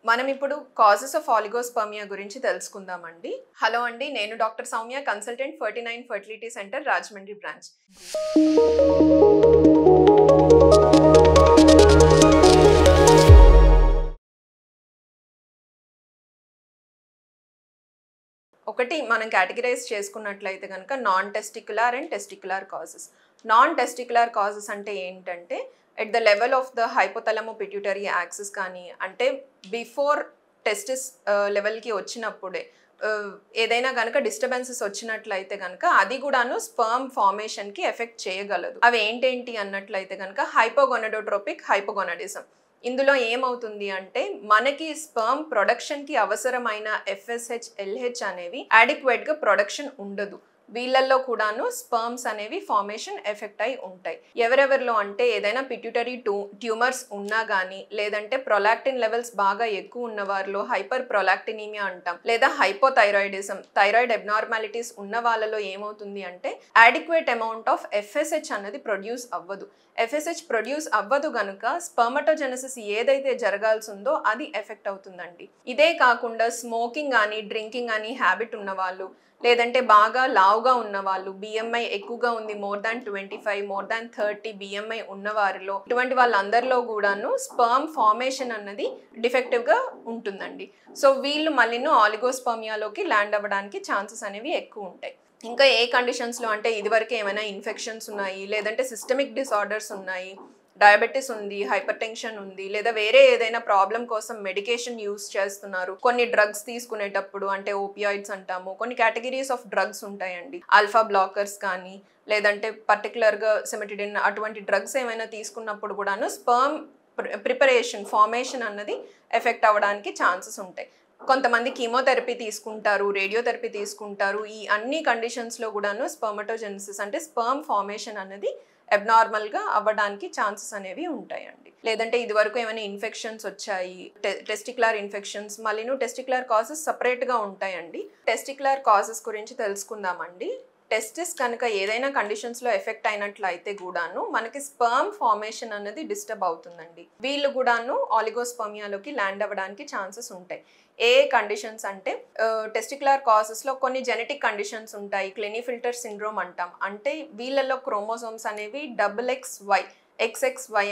మనం ఇప్పుడు causes of oligospermia గురించి తెలుసుకుందామండి. హలో అండి, నేను doctor Soumya, consultant 49 fertility centre Rajahmundry branch. ఒకటి మనం కేటగిరైజ్ చేసుకున్నట్లయితే కనుక non testicular and testicular causes. Non testicular causes అంటే ఏంటంటే at the level of the hypothalamo pituitary axis కానీ, అంటే బిఫోర్ టెస్టిస్ లెవెల్కి వచ్చినప్పుడే ఏదైనా కనుక డిస్టర్బెన్సెస్ వచ్చినట్లయితే కనుక అది కూడాను స్పర్మ్ ఫార్మేషన్కి ఎఫెక్ట్ చేయగలదు. అవి ఏంటేంటి అన్నట్లయితే కనుక హైపోగొనడోట్రోపిక్ హైపోగొనడిజం. ఇందులో ఏమవుతుంది అంటే మనకి స్పర్మ్ ప్రొడక్షన్కి అవసరమైన FSH, LH అనేవి అడిక్వేట్గా ప్రొడక్షన్ ఉండదు. వీళ్ళల్లో కూడాను స్పర్మ్స్ అనేవి ఫార్మేషన్ ఎఫెక్ట్ అయి ఉంటాయి. ఎవరెవరిలో అంటే ఏదైనా పిట్యూటరీ ట్యూమర్స్ ఉన్నా కానీ, లేదంటే ప్రొలాక్టిన్ లెవెల్స్ బాగా ఎక్కువ ఉన్న వారిలో హైపర్ ప్రొలాక్టినీమియా అంటాం, లేదా హైపోథైరాయిడిజం, థైరాయిడ్ అబ్నార్మాలిటీస్ ఉన్న వాళ్ళలో ఏమవుతుంది అంటే అడిక్వేట్ అమౌంట్ ఆఫ్ FSH అనేది ప్రొడ్యూస్ అవ్వదు. FSH ప్రొడ్యూస్ అవ్వదు గనుక స్పర్మటోజెనసిస్ ఏదైతే జరగాల్సి ఉందో అది ఎఫెక్ట్ అవుతుందండి. ఇదే కాకుండా స్మోకింగ్ కానీ, డ్రింకింగ్ కానీ హ్యాబిట్ ఉన్నవాళ్ళు, లేదంటే బాగా లావుగా ఉన్నవాళ్ళు, BMI ఎక్కువగా ఉంది, more than 25, more than 30 BMI ఉన్నవారిలో, ఇటువంటి వాళ్ళందరిలో కూడాను స్పర్మ్ ఫార్మేషన్ అన్నది డిఫెక్టివ్గా ఉంటుందండి. సో వీళ్ళు మళ్ళీను ఆలిగోస్పర్మియాలోకి ల్యాండ్ అవ్వడానికి ఛాన్సెస్ అనేవి ఎక్కువ ఉంటాయి. ఇంకా ఏ కండిషన్స్లో అంటే ఇదివరకు ఏమైనా ఇన్ఫెక్షన్స్ ఉన్నాయి, లేదంటే సిస్టమిక్ డిసార్డర్స్ ఉన్నాయి, డయాబెటీస్ ఉంది, హైపర్ టెన్షన్ ఉంది, లేదా వేరే ఏదైనా ప్రాబ్లం కోసం మెడికేషన్ యూస్ చేస్తున్నారు, కొన్ని డ్రగ్స్ తీసుకునేటప్పుడు అంటే ఓపియాయిడ్స్ అంటాము, కొన్ని కేటగిరీస్ ఆఫ్ డ్రగ్స్ ఉంటాయండి, ఆల్ఫా బ్లాకర్స్ కానీ, లేదంటే పర్టికులర్గా సిమెటిడిన్, అటువంటి డ్రగ్స్ ఏమైనా తీసుకున్నప్పుడు కూడాను స్పర్మ్ ప్రిపరేషన్ ఫార్మేషన్ అన్నది ఎఫెక్ట్ అవ్వడానికి ఛాన్సెస్ ఉంటాయి. కొంతమంది కీమోథెరపీ తీసుకుంటారు, రేడియోథెరపీ తీసుకుంటారు. ఈ అన్ని కండిషన్స్లో కూడాను స్పర్మటోజెనసిస్ అంటే స్పర్మ్ ఫార్మేషన్ అనేది అబ్నార్మల్గా అవ్వడానికి ఛాన్సెస్ అనేవి ఉంటాయండి. లేదంటే ఇదివరకు ఏమైనా ఇన్ఫెక్షన్స్ వచ్చాయి, టెస్టిక్యులర్ ఇన్ఫెక్షన్స్, మళ్ళీ టెస్టిక్యులర్ కాజెస్ సపరేట్గా ఉంటాయండి. టెస్టిక్యులర్ కాజెస్ గురించి తెలుసుకుందామండి. టెస్టిస్ కనుక ఏదైనా కండిషన్స్లో ఎఫెక్ట్ అయినట్లయితే కూడాను మనకి స్పర్మ్ ఫార్మేషన్ అనేది డిస్టర్బ్ అవుతుందండి. వీళ్ళు కూడాను ఆలిగోస్పర్మియాలోకి ల్యాండ్ అవ్వడానికి ఛాన్సెస్ ఉంటాయి. ఏ కండిషన్స్ అంటే టెస్టిక్యులర్ కాజెస్లో కొన్ని జెనెటిక్ కండిషన్స్ ఉంటాయి. క్లెనిఫిల్టర్ సిండ్రోమ్ అంటాం, అంటే వీళ్ళల్లో క్రోమోసోమ్స్ అనేవి XXY, XXY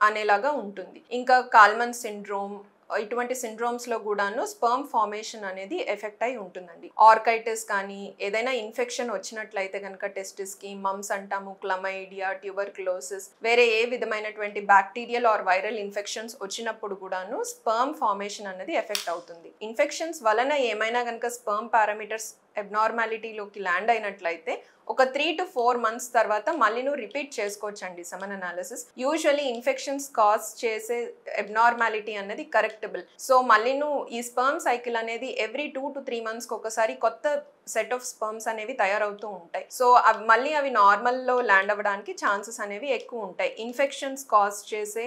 అనేలాగా ఉంటుంది. ఇంకా కాల్మన్ సిండ్రోమ్, ఇటువంటి సిండ్రోమ్స్లో కూడాను స్పర్మ్ ఫార్మేషన్ అనేది ఎఫెక్ట్ అయి ఉంటుందండి. ఆర్కైటిస్ కానీ, ఏదైనా ఇన్ఫెక్షన్ వచ్చినట్లయితే కనుక టెస్టిస్కి, మమ్స్ అంటాము, క్లమైడియా, ట్యూబర్క్లోసిస్, వేరే ఏ విధమైనటువంటి బ్యాక్టీరియల్ ఆర్ వైరల్ ఇన్ఫెక్షన్స్ వచ్చినప్పుడు కూడాను స్పర్మ్ ఫార్మేషన్ అనేది ఎఫెక్ట్ అవుతుంది. ఇన్ఫెక్షన్స్ వలన ఏమైనా కనుక స్పర్మ్ పారామీటర్స్ అబ్నార్మాలిటీలోకి ల్యాండ్ అయినట్లయితే ఒక 3 to 4 months తర్వాత మళ్ళీ రిపీట్ చేసుకోవచ్చండి semen analysis. Usually infections cause చేసే అబ్నార్మాలిటీ అనేది కరెక్టబుల్. సో మళ్ళీ ఈ స్పర్మ్ సైకిల్ అనేది ఎవ్రీ 2 to 3 months ఒకసారి కొత్త సెట్ ఆఫ్ స్పర్మ్స్ అనేవి తయారవుతూ ఉంటాయి. సో మళ్ళీ అవి నార్మల్లో ల్యాండ్ అవ్వడానికి ఛాన్సెస్ అనేవి ఎక్కువ ఉంటాయి. ఇన్ఫెక్షన్స్ కాజ్ చేసే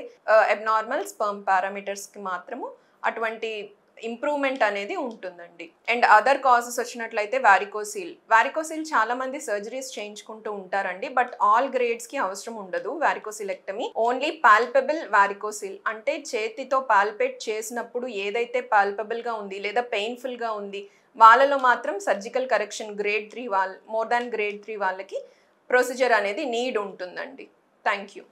అబ్నార్మల్ స్పర్మ్ పారామీటర్స్కి మాత్రము అటువంటి ఇంప్రూవ్మెంట్ అనేది ఉంటుందండి. అండ్ అదర్ కాజెస్ వచ్చినట్లయితే వారికోసిల్ చాలా మంది సర్జరీస్ చేయించుకుంటూ ఉంటారండి, బట్ ఆల్ గ్రేడ్స్కి అవసరం ఉండదు వారికోసిలెక్టమీ. ఓన్లీ పాల్పబుల్ వారికోసిల్ అంటే చేతితో పాల్పేట్ చేసినప్పుడు ఏదైతే పాల్పబుల్గా ఉంది లేదా పెయిన్ఫుల్గా ఉంది వాళ్ళలో మాత్రం surgical correction grade 3 more than grade 3 వాళ్ళకి ప్రొసీజర్ అనేది నీడ్ ఉంటుందండి. Thank you.